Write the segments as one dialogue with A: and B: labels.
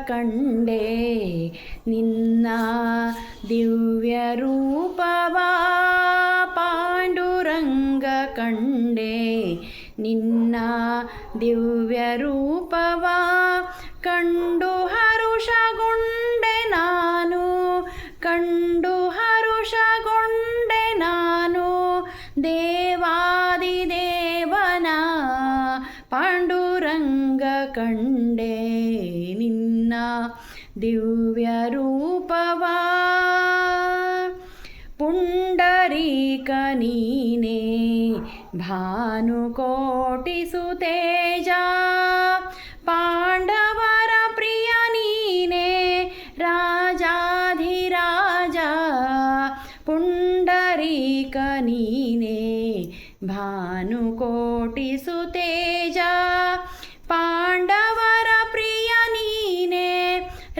A: ಕಂಡೆ ನಿನ್ನ ದಿವ್ಯ ರೂಪವ ಪಾಂಡುರಂಗ ಕಂಡೆ ನಿನ್ನ ದಿವ್ಯ ರೂಪವ ಕಂಡು ಹರುಷಗೊಂಡೆ ನಾನು ಕಂಡು ಹರುಷಗೊಂಡೆ ನಾನು ದೇವಾದಿದೇವನ ಪಾಂಡುರಂಗ ಕಂಡೆ ನಿನ್ನ ದಿವ್ಯ ರೂಪವ ಪುಂಡರೀಕ ನೀನೇ ಭಾನುಕೋಟಿ ಸುತೇಜ ಪಾಂಡವರ ಪ್ರಿಯ ನೀನೇ ರಾಜಾಧಿರಾಜ ಪುಂಡರೀಕ ನೀನೇ ಭಾನುಕೋಟಿ ಸುತೇಜ ಪಾಂಡವರ ಪ್ರಿಯ ನೀನೇ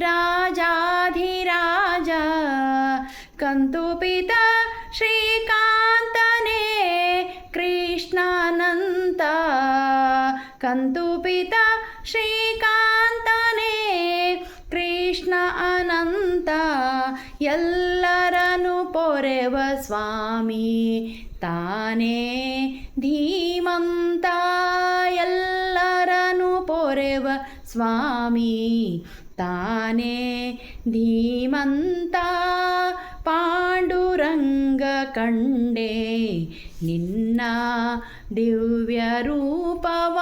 A: ರಾಜಾಧಿರಾಜ ಕಂತುಪಿತ ಶ್ರೀಕಾಂತನೇ ಕೃಷ್ಣಾನಂತ ಕಂತುಪಿತ ಶ್ರೀಕಾಂತನೇ ಕೃಷ್ಣ ಅನಂತ ಎಲ್ಲರನ್ನು ಪೊರೆವ ಸ್ವಾಮಿ ತಾನೇ ಧೀಮಂತ ಎಲ್ಲರನ್ನು ಪೊರೆವ ಸ್ವಾಮಿ ತಾನೇ ಧೀಮಂತ ಪಾಂಡುರಂಗ ಕಂಡೆ ನಿನ್ನ ದಿವ್ಯ ರೂಪವ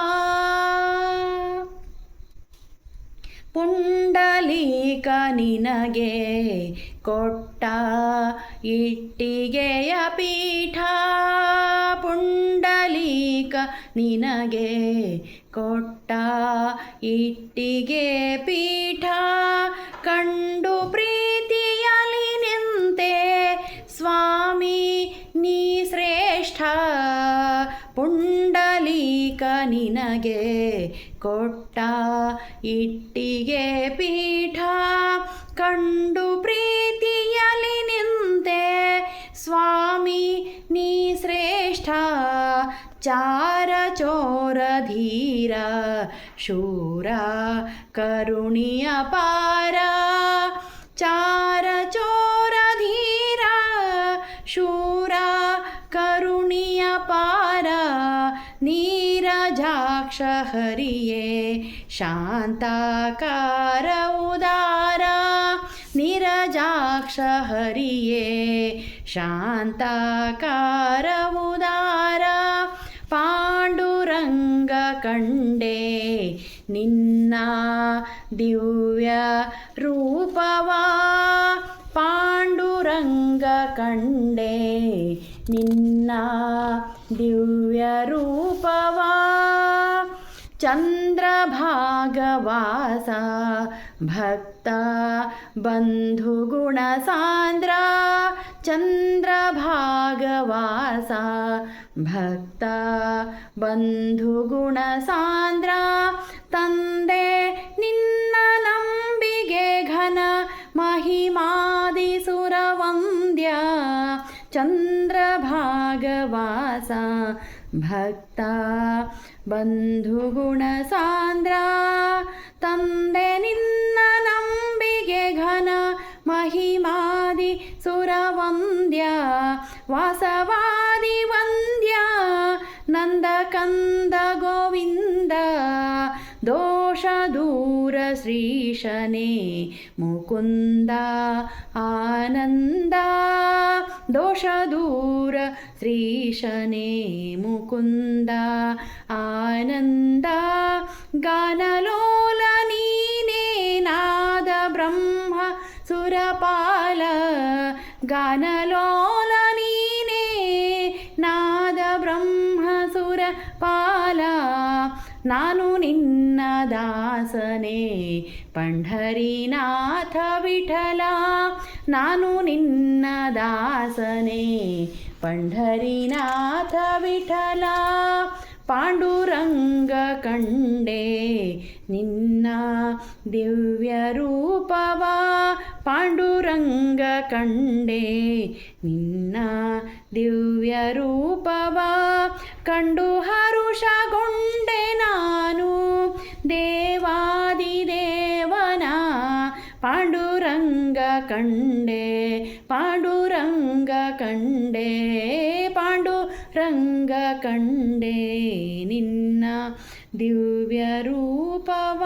A: ಪುಂಡಲೀಕ ನಿನಗೆ ಕೊಟ್ಟ ಇಟ್ಟಿಗೆಯ ಪೀಠ ಪುಂಡಲೀಕ ನಿನಗೆ ಕೊಟ್ಟ ಇಟ್ಟಿಗೆ ಪೀಠ ಕಂಡು ಪ್ರೀತಿಯಲಿ ನಿಂತೆ ಸ್ವಾಮಿ ನೀ ಶ್ರೇಷ್ಠ ಪುಂಡಲೀಕ ನಿನಗೆ ಕೊಟ್ಟ ಇಟ್ಟಿಗೆ ಪೀಠ ಕಂಡು ಪ್ರೀತಿಯಲಿ ನಿಂತೆ ಸ್ವಾಮಿ ನೀ ಶ್ರೇಷ್ಠ ಚಾರ ಚೋರ ಧೀರ ಶೂರ ಕರುಣಿಯ ಪಾರ ಚಾರ ಚೋರ ಧೀರ ಶೂರ ಕರುಣಿಯ ಪಾರ ನೀರಜಾಕ್ಷ ಹರಿಯೇ ಶಾಂತಾಕಾರ ಉದಾರ ನೀರಜಾಕ್ಷ ಹರಿಯೇ ಶಾಂತಾಕಾರ ಉದಾರ ಪಾಂಡುರಂಗ ಕಂಡೆ ನಿನ್ನ ದಿವ್ಯ ರೂಪವ ಪಾಂಡುರಂಗ ಕಂಡೆ ನಿನ್ನ ದಿವ್ಯ ರೂಪವ ಚಂದ್ರಭಾಗವಾಸ ಭಕ್ತ ಬಂಧುಗುಣ ಸಾಂದ್ರ ಚಂದ್ರಭಾಗವಾಸ ಭಕ್ತ ಬಂಧುಗುಣ ಸಾಂದ್ರ ತಂದೆ ನಿನ್ನ ನಂಬಿಗೆ ಘನ ಮಹಿಮಾದಿ ಸುರವಂದ್ಯ ಚಂದ್ರಭಾಗವಾಸ ಭಕ್ತ ಬಂಧುಗುಣ ಸಾಂದ್ರ ತಂದೆ ನಿನ್ನ ನಂಬಿಗೆ ಘನ ಮಹಿಮಾದಿ ಸುರವಂದ್ಯ ವಾಸವಾದಿ ವಂದ್ಯ ನಂದ ಕಂದ ಗೋವಿಂದ ದೋಷ ದೂರ ಶ್ರೀಶನೇ ಮುಕುಂದ ಆನಂದ ದೋಷ ದೂರ ಶ್ರೀಶನೇ ಮುಕುಂದ ಆನಂದ ಗಾನಲೋಲ ನೀನೇ ನಾದ ಬ್ರಹ್ಮ ಸುರಪಾಲ ಗಾನಲೋಲ ನೀನೇ ನಾದ ಬ್ರಹ್ಮ ಸುರಪಾಲ ನಾನು ನಿನ್ನ ದಾಸನೇ ಪಂಢರೀನಾಥ ವಿಠಲ ನಾನು ನಿನ್ನ ದಾಸನೇ ಪಂಢರೀನಾಥ ವಿಠಲ ಪಾಂಡುರಂಗ ಕಂಡೆ ನಿನ್ನ ದಿವ್ಯ ರೂಪವ ಪಾಂಡುರಂಗ ಕಂಡೆ ನಿನ್ನ ದಿವ್ಯ ರೂಪವ ಕಂಡು ಹರುಷಗೊಂಡೆ ನಾನು ದೇವಾದಿದೇವನ ಪಾಂಡುರಂಗ ಕಂಡೆ ಪಾಂಡುರಂಗ ಕಂಡೆ ಪಾಂಡುರಂಗ ಕಂಡೆ ನಿನ್ನ ದಿವ್ಯ ರೂಪವ